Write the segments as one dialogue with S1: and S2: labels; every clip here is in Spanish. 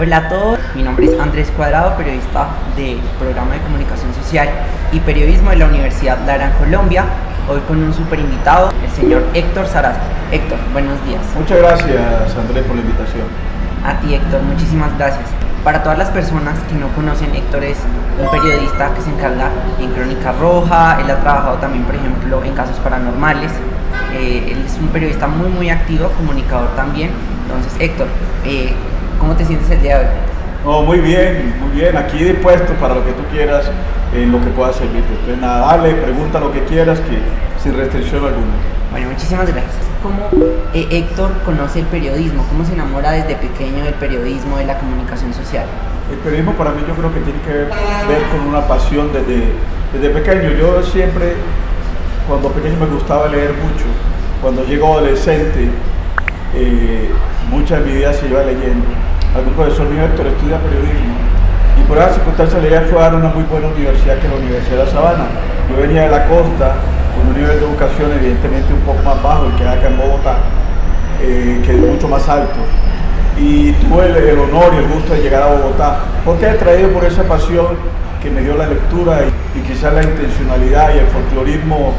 S1: Hola a todos, mi nombre es Andrés Cuadrado, periodista del programa de comunicación social y periodismo de la Universidad Lara en Colombia. Hoy con un super invitado, el señor Héctor Sarastre. Héctor, buenos días.
S2: Muchas gracias, Andrés, por la invitación.
S1: A ti, Héctor, muchísimas gracias. Para todas las personas que no conocen, Héctor es un periodista que se encarga en Crónica Roja. Él ha trabajado también, por ejemplo, en casos paranormales. Él es un periodista muy activo, comunicador también. Entonces, Héctor, ¿cómo te sientes el día de hoy?
S2: Oh, muy bien, aquí dispuesto para lo que tú quieras, en lo que pueda servirte. Entonces nada, dale, pregunta lo que quieras, que sin restricción alguna.
S1: Bueno, muchísimas gracias. ¿Cómo Héctor conoce el periodismo? ¿Cómo se enamora desde pequeño del periodismo, de la comunicación social?
S2: El periodismo para mí yo creo que tiene que ver con una pasión desde pequeño. Yo siempre, cuando pequeño me gustaba leer mucho. Cuando llego adolescente, mucha de mi vida se iba leyendo. Algún profesor mío, Héctor, estudia periodismo. Y por esa circunstancia le fue a dar una muy buena universidad, que es la Universidad de La Sabana. Yo venía de la costa, con un nivel de educación evidentemente un poco más bajo, el que hay acá en Bogotá, que es mucho más alto. Y tuve el honor y el gusto de llegar a Bogotá, porque he traído por esa pasión que me dio la lectura y quizás la intencionalidad y el folclorismo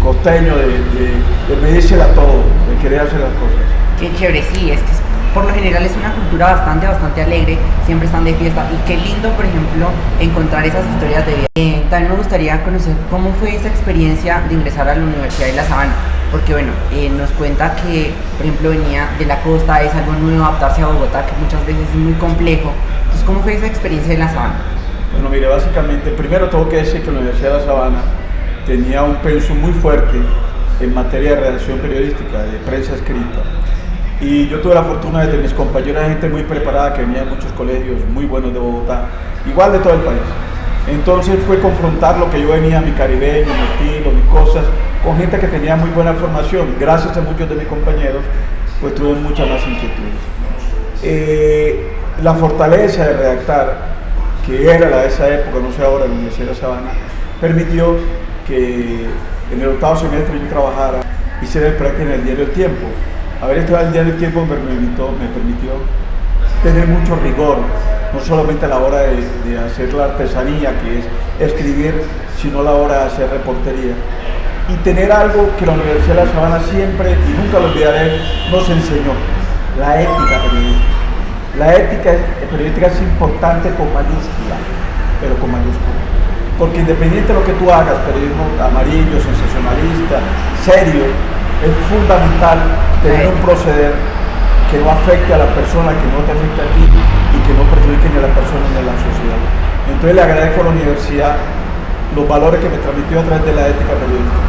S2: costeño de pedírsela todo, de querer hacer las cosas.
S1: Qué chévere, sí, es que por lo general es una cultura bastante alegre, siempre están de fiesta y qué lindo, por ejemplo, encontrar esas historias de vida. También me gustaría conocer cómo fue esa experiencia de ingresar a la Universidad de La Sabana, porque bueno, nos cuenta que, por ejemplo, venía de la costa, es algo nuevo adaptarse a Bogotá, que muchas veces es muy complejo. Entonces, ¿cómo fue esa experiencia de La Sabana?
S2: Bueno, mire, básicamente, primero tengo que decir que la Universidad de La Sabana tenía un pensum muy fuerte en materia de redacción periodística, de prensa escrita. Y yo tuve la fortuna de mis compañeros, gente muy preparada que venía de muchos colegios muy buenos de Bogotá, igual de todo el país. Entonces fue confrontar lo que yo venía, mi caribeño, mi estilo, mis cosas, con gente que tenía muy buena formación. Gracias a muchos de mis compañeros, pues tuve muchas más inquietudes. La fortaleza de redactar, que era la de esa época, no sé ahora, en la Universidad de La Sabana, permitió que en el octavo semestre yo trabajara, hiciera el práctica en el diario El Tiempo. Haber estado en el diario El Tiempo me permitió tener mucho rigor, no solamente a la hora de hacer la artesanía, que es escribir, sino a la hora de hacer reportería. Y tener algo que la Universidad de La Sabana siempre, y nunca lo olvidaré, nos enseñó: la ética periodística. La ética periodística es importante con mayúscula, pero con mayúscula. Porque independiente de lo que tú hagas, periodismo amarillo, sensacionalista, serio, es fundamental tener un proceder que no afecte a la persona, que no te afecte a ti y que no perjudique ni a la persona ni a la sociedad. Entonces le agradezco a la universidad los valores que me transmitió a través de la ética periodística.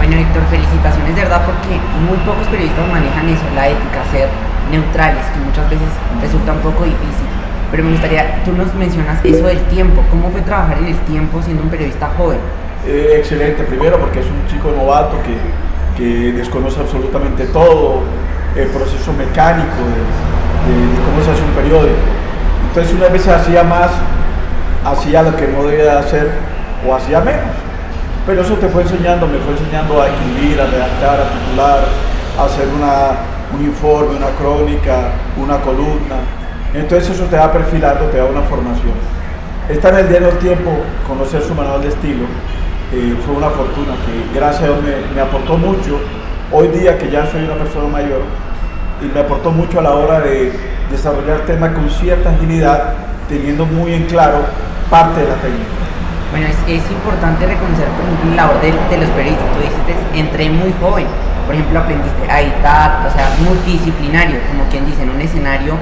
S1: Bueno, Héctor, felicitaciones de verdad, porque muy pocos periodistas manejan eso, la ética, ser neutrales, que muchas veces resulta un poco difícil. Pero me gustaría, tú nos mencionas eso del tiempo, ¿cómo fue trabajar en el tiempo siendo un periodista joven?
S2: Excelente, primero porque es un chico novato que desconoce absolutamente todo, el proceso mecánico de cómo se hace un periódico. Entonces unas veces hacía lo que no debía hacer o hacía menos. Pero eso me fue enseñando a escribir, a redactar, a titular, a hacer un informe, una crónica, una columna. Entonces eso te va perfilando, te da una formación. Estar en el diario El Tiempo, conocer su manual de estilo, fue una fortuna que gracias a Dios me aportó mucho. Hoy día que ya soy una persona mayor, y me aportó mucho a la hora de desarrollar temas con cierta agilidad, teniendo muy en claro parte de la técnica.
S1: Bueno, es importante reconocer, por ejemplo, la labor de los periodistas. Tú dijiste, entré muy joven, por ejemplo, aprendiste a editar, o sea, multidisciplinario, como quien dice, en un escenario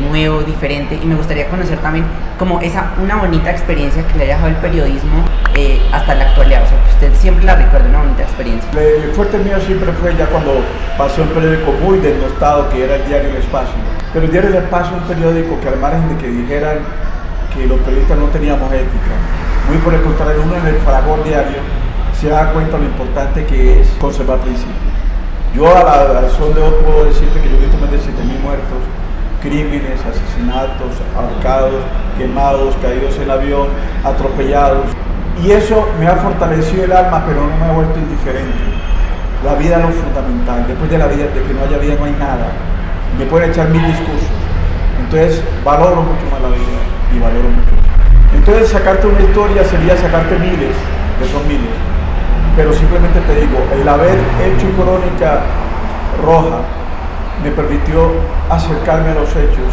S1: nuevo, diferente, y me gustaría conocer también como una bonita experiencia que le haya dejado el periodismo hasta la actualidad, o sea, que usted siempre la recuerda, una bonita experiencia.
S2: El fuerte mío siempre fue ya cuando pasé un periódico muy denostado, que era el diario El Espacio. Pero el diario El Espacio es un periódico que, al margen de que dijeran que los periodistas no teníamos ética, muy por el contrario, uno en el fragor diario se da cuenta lo importante que es conservar principios. Yo a la razón de hoy puedo decirte que yo he visto más de 7.000 muertos, crímenes, asesinatos, ahorcados, quemados, caídos en avión, atropellados. Y eso me ha fortalecido el alma, pero no me ha vuelto indiferente. La vida es lo fundamental. Después de la vida, de que no haya vida, no hay nada. Me pueden echar 1000 discursos, Entonces valoro mucho más la vida y valoro mucho. Entonces sacarte una historia sería sacarte miles, que son miles. Pero simplemente te digo, el haber hecho Crónica Roja me permitió acercarme a los hechos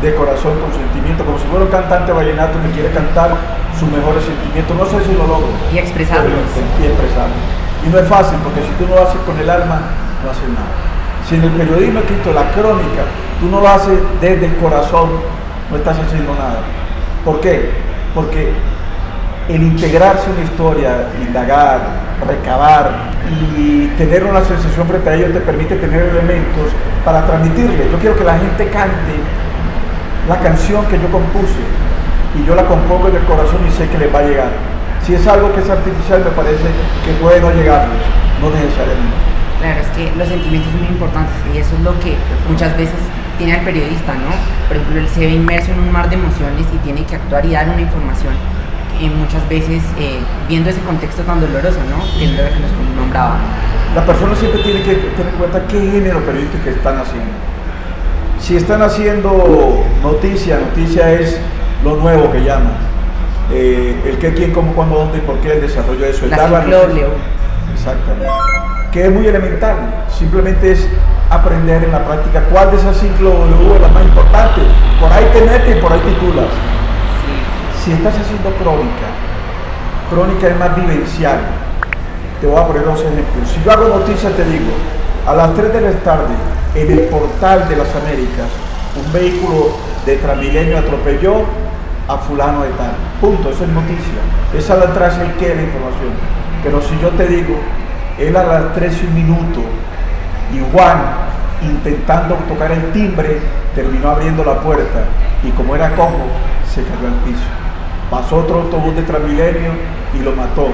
S2: de corazón, con sentimiento, como si fuera un cantante vallenato que quiere cantar sus mejores sentimientos. No sé si lo logro.
S1: Y expresarlos.
S2: Y expresarlos. Y no es fácil, porque si tú no lo haces con el alma, no haces nada. Si en el periodismo escrito, la crónica, tú no lo haces desde el corazón, no estás haciendo nada. ¿Por qué? Porque el integrarse en una historia, indagar, recabar y tener una sensación frente a ello te permite tener elementos para transmitirle. Yo quiero que la gente cante la canción que yo compuse y yo la compongo en el corazón y sé que les va a llegar. Si es algo que es artificial, me parece que puede no llegarles, no necesariamente.
S1: Claro, es que los sentimientos son muy importantes y eso es lo que muchas veces tiene el periodista, ¿no? Por ejemplo, él se ve inmerso en un mar de emociones y tiene que actuar y dar una información que muchas veces viendo ese contexto tan doloroso, ¿no? Que es lo que nos nombraba.
S2: La persona siempre tiene que tener en cuenta qué género periodístico están haciendo. Si están haciendo noticia es lo nuevo que llaman. El qué, quién, cómo, cuándo, dónde y por qué, el desarrollo de eso. El dar la noticia. Exactamente. Que es muy elemental. Simplemente es aprender en la práctica cuál de esas 5 W es la más importante. Por ahí te metes y por ahí titulas. Sí. Si estás haciendo crónica es más vivencial. Te voy a poner 2 ejemplos. Si yo hago noticia, te digo, a las 3 de la tarde, en el portal de las Américas, un vehículo de Transmilenio atropelló a fulano de tal. Punto, eso es noticia. Esa la trae el qué de la información. Pero si yo te digo, él a las 13:01 y Juan, intentando tocar el timbre, terminó abriendo la puerta y como era cojo, se cayó al piso. Pasó otro autobús de Transmilenio y lo mató.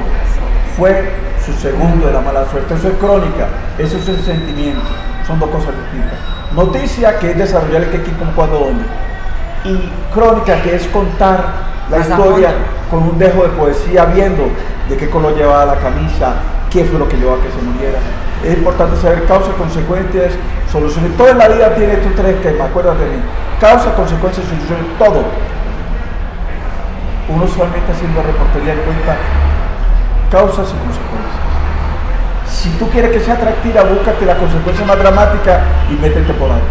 S2: Fue su segundo de la mala suerte. Eso es crónica, eso es el sentimiento. Son 2 cosas distintas. Noticia, que es desarrollar el qué, quién, cómo, cuándo, dónde. Y crónica, que es contar la historia con un dejo de poesía, viendo de qué color llevaba la camisa, qué fue lo que llevó a que se muriera. Es importante saber causas, consecuencias, soluciones. Toda la vida tiene estos 3 esquemas, acuérdate de mí. Causa, consecuencias, soluciones, todo. Uno solamente haciendo reportería encuentra causas y consecuencias. Si tú quieres que sea atractiva, búscate la consecuencia más dramática y métete por ahí.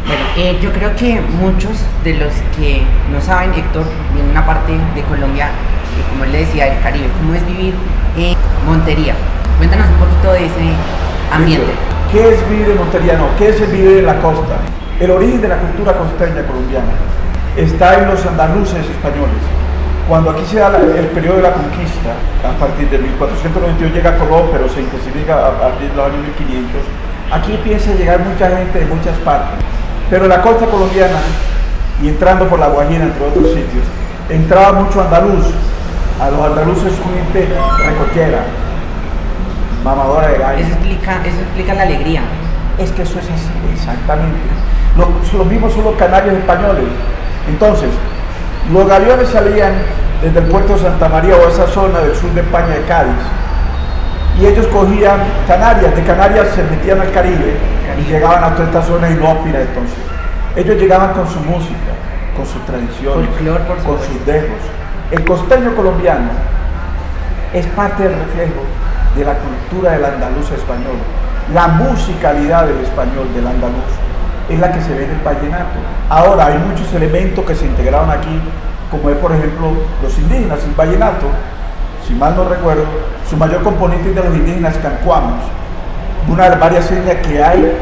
S1: Bueno, yo creo que muchos de los que no saben, Héctor, en una parte de Colombia, como él le decía, del Caribe, cómo es vivir en Montería. Cuéntanos un poquito de ese ambiente.
S2: ¿Qué es vivir en Montería? No, ¿qué es el vivir en la costa? El origen de la cultura costeña colombiana está en los andaluces españoles. Cuando aquí se da el periodo de la conquista, a partir de 1492 llega Colón, pero se intensifica a partir de los años 1500, aquí empieza a llegar mucha gente de muchas partes. Pero en la costa colombiana, y entrando por La Guajira, entre otros sitios, entraba mucho andaluz. A los andaluces son gente recochera, mamadora de gallo.
S1: Eso explica la alegría.
S2: Es que eso es así, exactamente. Los mismos son los canarios españoles. Entonces, los galeones salían desde el puerto de Santa María o esa zona del sur de España, de Cádiz, y ellos cogían Canarias, de Canarias se metían al Caribe y llegaban a toda esta zona inhóspita. Entonces ellos llegaban con su música, con sus tradiciones, con sus dejos. El costeño colombiano es parte del reflejo de la cultura del andaluz español. La musicalidad del español, del andaluz, es la que se ve en el vallenato. Ahora hay muchos elementos que se integraron aquí, como es por ejemplo los indígenas. El vallenato, si mal no recuerdo, su mayor componente es de los indígenas cancuamos, una de las varias etnias que hay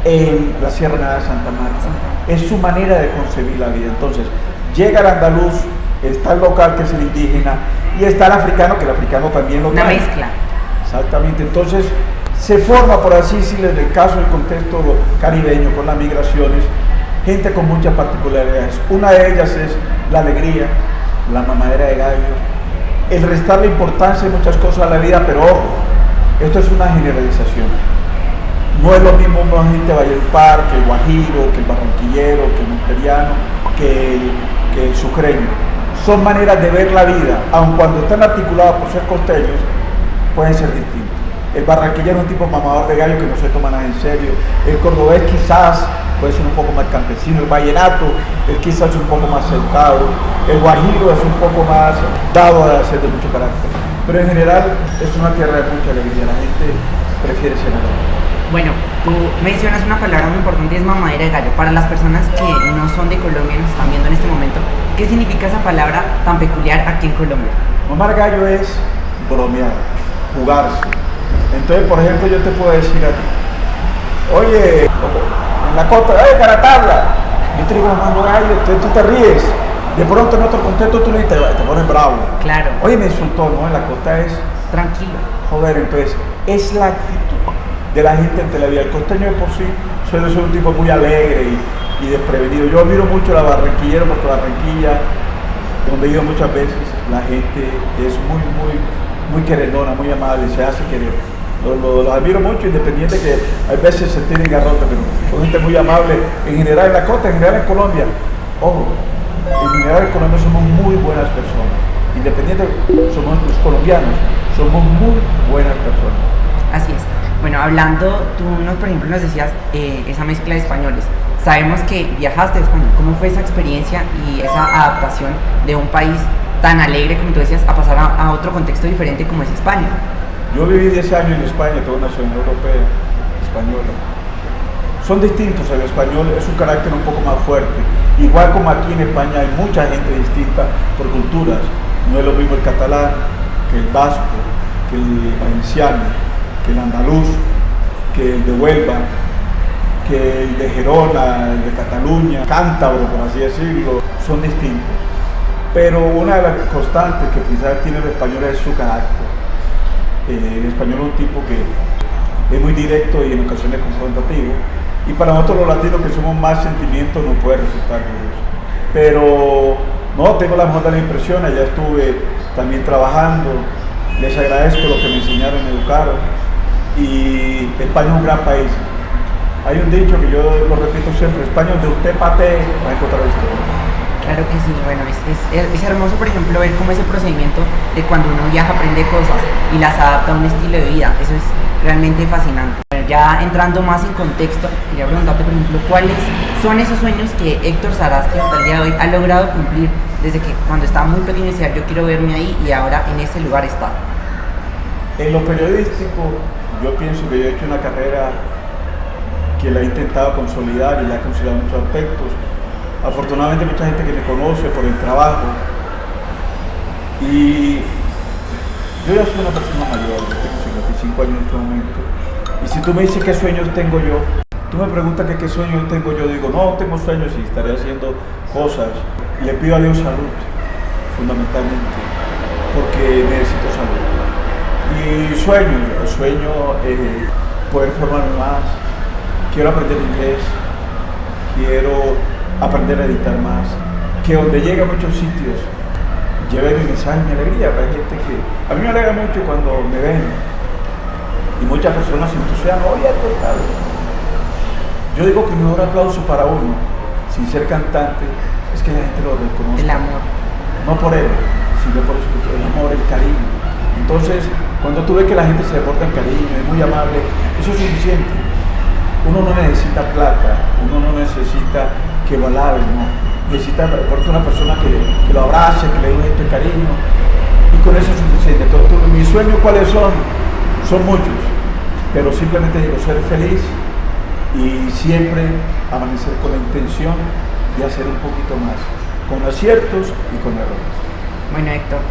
S2: en la Sierra Nevada de Santa Marta. Es su manera de concebir la vida. Entonces, llega el andaluz, está el local, que es el indígena, y está el africano, que el africano también lo trae.
S1: Una mezcla.
S2: Exactamente. Entonces, se forma, por así decirlo, en el caso del contexto caribeño, con las migraciones, gente con muchas particularidades. Una de ellas es la alegría, la mamadera de gallo, el restarle importancia en muchas cosas a la vida, pero ojo, esto es una generalización. No es lo mismo una gente de Valledupar, que el guajiro, que el barranquillero, que el monteriano, que el sucreño. Son maneras de ver la vida, aun cuando están articuladas por ser costeños, pueden ser distintas. El barranquillero es un tipo mamador de gallo que no se toma nada en serio. El cordobés quizás puede ser un poco más campesino. El vallenato es quizás un poco más educado. El guajiro es un poco más dado a ser de mucho carácter. Pero en general es una tierra de mucha alegría. La gente prefiere ser alegre.
S1: Bueno, tú mencionas una palabra muy importante, es mamadera de gallo. Para las personas que no son de Colombia y nos están viendo en este momento, ¿qué significa esa palabra tan peculiar aquí en Colombia?
S2: Mamar gallo es bromear, jugarse. Entonces, por ejemplo, yo te puedo decir a ti, oye, en la costa, caratabla, yo te digo mamando gallo, entonces tú te ríes. De pronto en otro contexto tú le dices, te pones bravo.
S1: Claro.
S2: Oye, me insultó, ¿no? En la costa es
S1: tranquilo.
S2: Joder, entonces, es la actitud de la gente ante la vida. El costeño de por sí suele ser un tipo muy alegre y desprevenido. Yo admiro mucho a la barranquillera porque Barranquilla, donde he ido muchas veces, la gente es muy querendona, muy amable, se hace querer. Los admiro mucho, independiente que hay veces se tienen garrote, pero son gente muy amable en general en la costa, en general en Colombia. Ojo, en general en Colombia somos muy buenas personas. Independiente somos los colombianos, somos muy buenas personas.
S1: Así es. Bueno, hablando, por ejemplo, nos decías esa mezcla de españoles. Sabemos que viajaste a España. ¿Cómo fue esa experiencia y esa adaptación de un país tan alegre, como tú decías, a pasar a otro contexto diferente como es España?
S2: Yo viví 10 años en España, toda una nación europea, española. Son distintos, el español es un carácter un poco más fuerte. Igual como aquí en España hay mucha gente distinta por culturas. No es lo mismo el catalán que el vasco, que el valenciano, que el andaluz, que el de Huelva, que el de Gerona, el de Cataluña, cántabro, por así decirlo, son distintos. Pero una de las constantes que quizás tiene el español es su carácter. El español es un tipo que es muy directo y en ocasiones confrontativo. Y para nosotros los latinos que somos más sentimientos nos puede resultar curioso. Pero no, tengo la mejor de las impresiones, ya estuve también trabajando, les agradezco lo que me enseñaron, me educaron. Y España es un gran país. Hay un dicho que yo lo repito siempre, España donde usted patee va a encontrar historia.
S1: Claro que sí, bueno, es hermoso, por ejemplo, ver cómo ese procedimiento de cuando uno viaja aprende cosas y las adapta a un estilo de vida, eso es realmente fascinante. Bueno, ya entrando más en contexto, quería preguntarte, por ejemplo, ¿cuáles son esos sueños que Héctor Sarasti hasta el día de hoy ha logrado cumplir desde que cuando estaba muy pequeño decía yo quiero verme ahí y ahora en ese lugar está?
S2: En lo periodístico, yo pienso que yo he hecho una carrera que la he intentado consolidar y la he consolidado en muchos aspectos. Afortunadamente mucha gente que me conoce por el trabajo y yo ya soy una persona mayor, yo tengo 55 años en este momento y si tú me dices qué sueños tengo yo, tú me preguntas que qué sueños tengo yo, digo no tengo sueños y estaré haciendo cosas. Le pido a Dios salud, fundamentalmente, porque necesito salud. Y sueño poder formarme más, quiero aprender inglés, quiero aprender a editar más, que donde llegue a muchos sitios lleve mi mensaje y mi alegría. Hay gente que a mí me alegra mucho cuando me ven y muchas personas se entusiasman, oye, tal. Yo digo que el mejor aplauso para uno, sin ser cantante, es que la gente lo reconozca.
S1: El amor.
S2: No por él, sino por el amor, el cariño. Entonces, cuando tú ves que la gente se deporta en cariño, es muy amable, eso es suficiente. Uno no necesita plata, uno no necesita que lo alaben, no. Necesita porque una persona que lo abrace, que le dé un gesto de cariño, y con eso es suficiente. Entonces, mis sueños, ¿cuáles son? Son muchos, pero simplemente digo ser feliz y siempre amanecer con la intención de hacer un poquito más, con aciertos y con errores.
S1: Bueno, Héctor,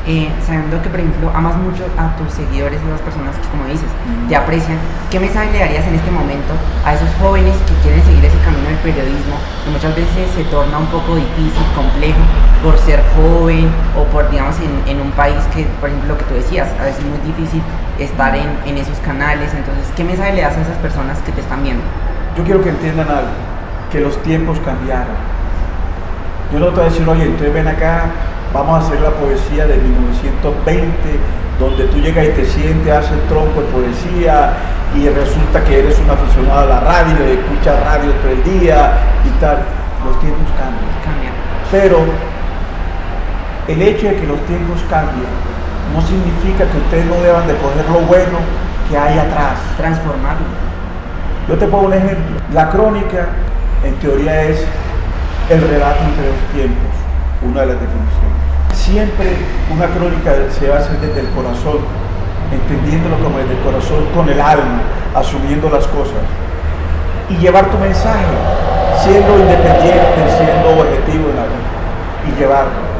S1: sabiendo que, por ejemplo, amas mucho a tus seguidores, a las personas que, como dices, te aprecian, ¿qué mensaje le darías en este momento a esos jóvenes que quieren seguir ese camino del periodismo, que muchas veces se torna un poco difícil, complejo, por ser joven o por, digamos, en un país que, por ejemplo, lo que tú decías, a veces es muy difícil estar en esos canales? Entonces, ¿qué mensaje le das a esas personas que te están viendo?
S2: Yo quiero que entiendan algo, que los tiempos cambiaron. Yo no te voy a decir, oye, entonces ven acá, vamos a hacer la poesía de 1920, donde tú llegas y te sientes, haces tronco de poesía y resulta que eres un aficionado a la radio, y escuchas radio todo el día y tal. Los tiempos cambian. Pero el hecho de que los tiempos cambien no significa que ustedes no deban de coger lo bueno que hay atrás.
S1: Transformarlo.
S2: Yo te pongo un ejemplo. La crónica, en teoría, es el relato entre dos tiempos, una de las definiciones. Siempre una crónica se va a hacer desde el corazón, entendiéndolo como desde el corazón, con el alma, asumiendo las cosas. Y llevar tu mensaje, siendo independiente, siendo objetivo en la vida. Y llevarlo.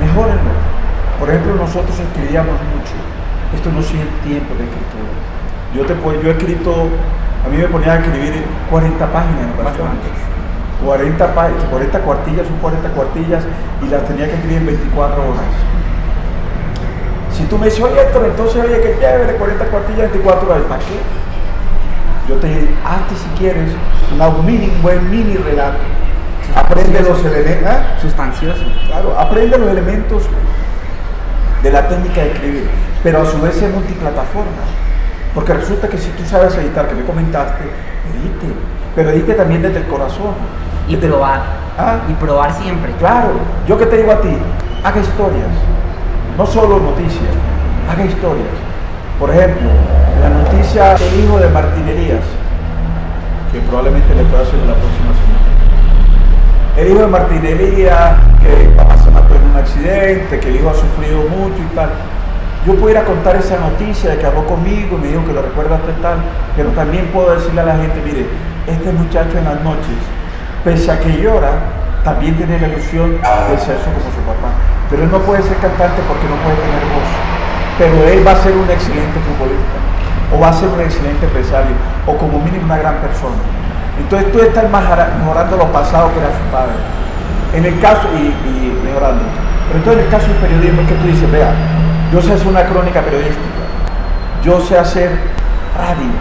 S2: Mejórenlo. Por ejemplo, nosotros escribíamos mucho. Esto no sigue tiempo de escritura. Yo he escrito, a mí me ponía a escribir 40 páginas en ocasiones. 40 cuartillas, son 40 cuartillas y las tenía que escribir en 24 horas. Si tú me dices, oye Héctor, entonces oye que chévere, 40 cuartillas, 24 horas, ¿para qué? Yo te digo, hazte si quieres un buen mini relato. Aprende los elementos.
S1: Sustancioso.
S2: Claro, aprende los elementos de la técnica de escribir, pero a su vez es multiplataforma. Porque resulta que si tú sabes editar, que me comentaste, edite, pero edite también desde el corazón.
S1: Y probar. Y probar siempre.
S2: Claro, yo que te digo a ti, haga historias, no solo noticias, haga historias. Por ejemplo, la noticia del hijo de Martín Elías, que probablemente le pueda hacer la próxima semana. El hijo de Martín Elías, que papá se mató en un accidente, que el hijo ha sufrido mucho y tal. Yo pudiera contar esa noticia de que habló conmigo y me dijo que lo recuerda tal, pero también puedo decirle a la gente, mire, este muchacho en las noches, pese a que llora, también tiene la ilusión de ser como su papá. Pero él no puede ser cantante porque no puede tener voz. Pero él va a ser un excelente futbolista, o va a ser un excelente empresario, o como mínimo una gran persona. Entonces tú estás mejorando lo pasado que era su padre. En el caso, y mejorando. Pero entonces en el caso del periodismo es que tú dices, vea, yo sé hacer una crónica periodística, yo sé hacer radio,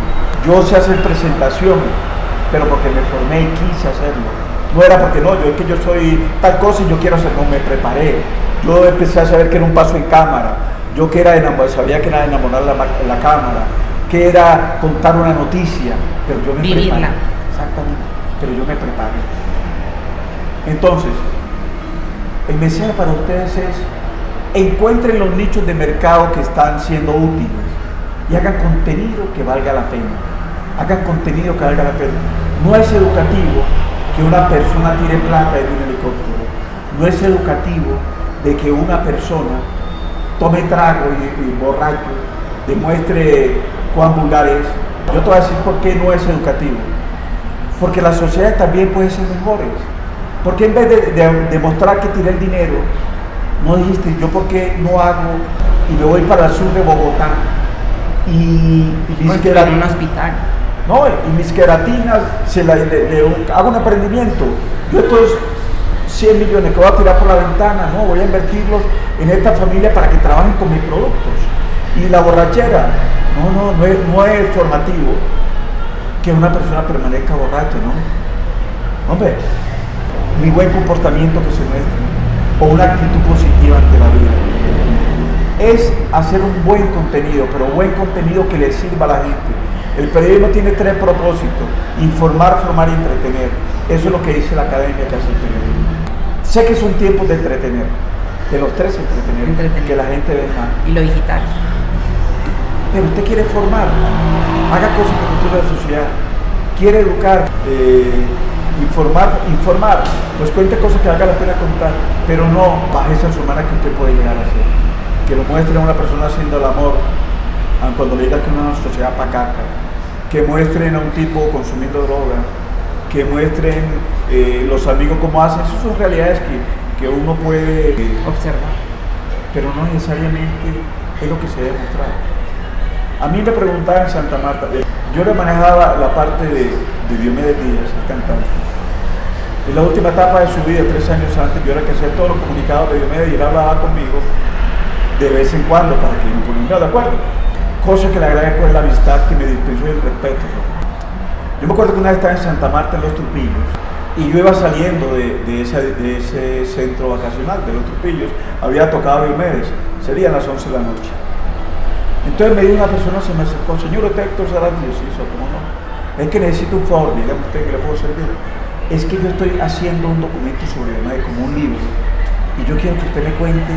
S2: yo sé hacer presentaciones, pero porque me formé y quise hacerlo. No era porque no, es que yo soy tal cosa y yo quiero hacerlo, me preparé. Yo empecé a saber que era un paso en cámara, yo que era sabía que era enamorar la cámara, que era contar una noticia, pero yo me
S1: vivirla.
S2: Preparé. Exactamente, pero yo me preparé. Entonces, el mensaje para ustedes es, encuentren los nichos de mercado que están siendo útiles y hagan contenido que valga la pena. Hagan contenido que valga la pena. No es educativo que una persona tire plata en un helicóptero. No es educativo de que una persona tome trago y borracho, demuestre cuán vulgar es. Yo te voy a decir por qué no es educativo. Porque las sociedades también pueden ser mejores. Porque en vez de demostrar que tiré el dinero, no dijiste, yo por qué no hago y me voy para el sur de Bogotá y mis
S1: en un hospital.
S2: No, y mis queratinas hago un emprendimiento. Yo estos 100 millones que voy a tirar por la ventana, no, voy a invertirlos en esta familia para que trabajen con mis productos. Y la borrachera, no es formativo que una persona permanezca borracha, ¿no? Hombre, mi buen comportamiento que se muestre, o una actitud positiva ante la vida. Es hacer un buen contenido, pero buen contenido que le sirva a la gente. El periodismo tiene 3 propósitos: informar, formar y entretener. Eso es lo que dice la academia que hace el periodismo. Sé que son tiempos de entretener, de los 3 entretener, que la gente ve más.
S1: Y lo digital.
S2: Pero usted quiere formar, haga cosas que cultura de la sociedad, quiere educar, informar, pues cuente cosas que valga la pena contar, pero no bajezas humanas que usted puede llegar a hacer. Que lo muestre a una persona haciendo el amor, aun cuando le diga que es una sociedad pacaca, que muestren a un tipo consumiendo droga, que muestren los amigos cómo hacen. Esas son realidades que uno puede
S1: observar,
S2: pero no necesariamente es lo que se debe mostrar. A mí me preguntaban en Santa Marta, yo le manejaba la parte de Diomedes Díaz, el cantante. En la última etapa de su vida, 3 años antes, yo era que hacía todos los comunicados de Diomedes y él hablaba conmigo de vez en cuando para que nos poniéramos de acuerdo. Cosa que le agradezco es la amistad que me dispensó y el respeto. Yo me acuerdo que una vez estaba en Santa Marta, en Los Trupillos, y yo iba saliendo de ese centro vacacional de Los Trupillos, había tocado Diomedes, serían las 11 de la noche. Entonces me dio una persona, se me acercó, señor Héctor Sarandi, yo sí, ¿cómo no? Es que necesito un favor, dígame usted que le puedo servir. Es que yo estoy haciendo un documento sobre Diomedes, como un libro, y yo quiero que usted me cuente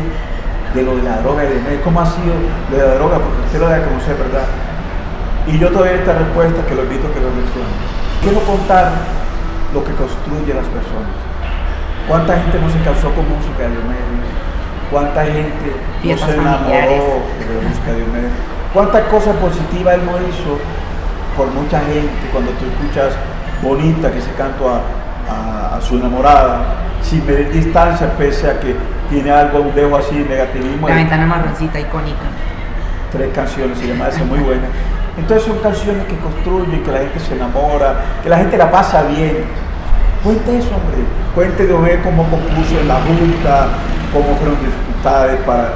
S2: de lo de la droga y de Diomedes, cómo ha sido lo de la droga, porque usted lo debe conocer, ¿verdad? Y yo todavía esta respuesta que lo invito a que lo reflexione. Quiero contar lo que construye las personas. ¿Cuánta gente no se casó con música de Diomedes? ¿Cuánta gente no
S1: Fiestas
S2: se enamoró de la música de Diomedes? ¿Cuántas cosas positivas él no hizo por mucha gente cuando tú escuchas Bonita que se cantó a su enamorada, sin medir distancia, pese a que tiene algo, un dejo así, negativismo?
S1: La ventana marroncita icónica.
S2: 3 canciones, se llama esa, muy buena. Entonces son canciones que construyen, que la gente se enamora, que la gente la pasa bien. Cuente eso, hombre. Cuente de cómo compuso en la Junta, cómo fueron dificultades para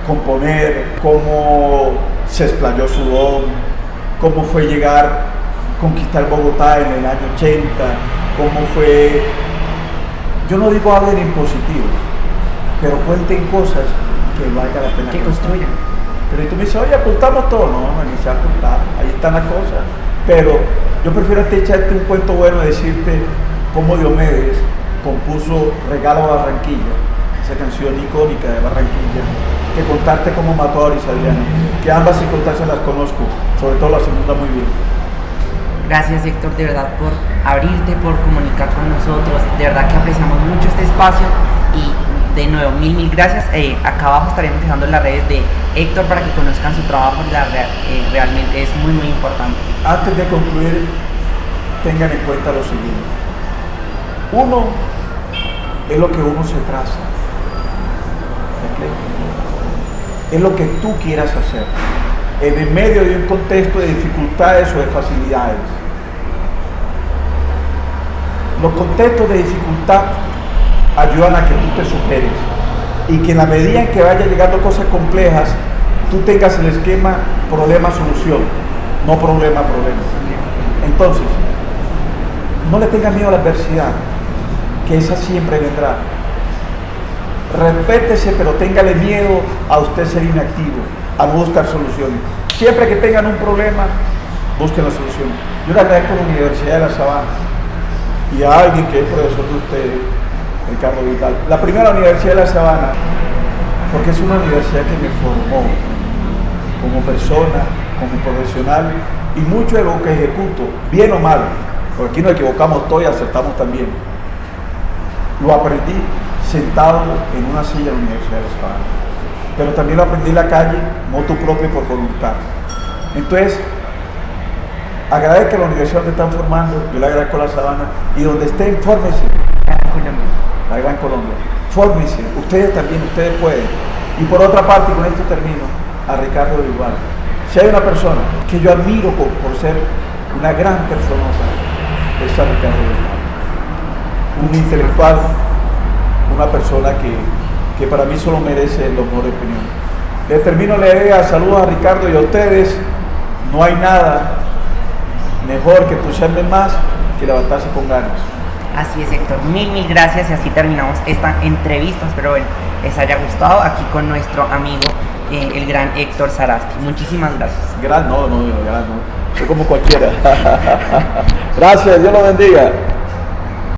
S2: componer, cómo se explayó su don, cómo fue llegar, conquistar Bogotá en el año 80, cómo fue... Yo no digo hablen en positivo, pero cuenten cosas que valga la pena.
S1: Que construyan.
S2: Pero tú me dices, oye, ocultamos todo. No, no se ocultar, ahí están las cosas. Pero yo prefiero echarte un cuento bueno, decirte cómo Diomedes compuso Regalo a Barranquilla, esa canción icónica de Barranquilla, que contarte cómo mató a Doris Adriana, que ambas circunstancias las conozco, sobre todo la segunda muy bien.
S1: Gracias, Héctor, de verdad, por abrirte, por comunicar con nosotros. De verdad que apreciamos mucho este espacio y de nuevo, mil gracias. Acá abajo estaremos dejando las redes de Héctor para que conozcan su trabajo. Realmente es muy importante.
S2: Antes de concluir, tengan en cuenta lo siguiente. Uno es lo que uno se traza. ¿Okay? Es lo que tú quieras hacer en el medio de un contexto de dificultades o de facilidades. Los contextos de dificultad ayudan a que tú te superes y que en la medida en que vaya llegando cosas complejas, tú tengas el esquema problema-solución, no problema-problema. Entonces, no le tengas miedo a la adversidad, que esa siempre vendrá. Respétese, pero téngale miedo a usted ser inactivo, a no buscar soluciones. Siempre que tengan un problema, busquen la solución. Yo le agradezco a la Universidad de La Sabana y a alguien que es profesor de ustedes, Ricardo Vidal. La primera Universidad de La Sabana, porque es una universidad que me formó como persona, como profesional, y mucho de lo que ejecuto, bien o mal, porque aquí nos equivocamos todos y acertamos también, lo aprendí sentado en una silla en la Universidad de La Sabana, pero también lo aprendí en la calle, motu propio por voluntad. Entonces, agradezco a la universidad donde están formando, yo le agradezco a La Sabana, y donde estén, fórmense. La Gran Colombia. Fórmense, ustedes también, ustedes pueden. Y por otra parte, y con esto termino, a Ricardo Bilbao. Si hay una persona que yo admiro por ser una gran persona, es a Ricardo Bilbao. Un intelectual, una persona que para mí solo merece la mejor opinión. Les termino la idea, saludos a Ricardo y a ustedes. No hay nada mejor que entusiasme más que levantarse con ganas.
S1: Así es, Héctor, mil gracias y así terminamos esta entrevista. Espero les haya gustado aquí con nuestro amigo el gran Héctor Sarasti. Muchísimas gracias.
S2: Gran no, soy como cualquiera. Gracias, Dios lo bendiga.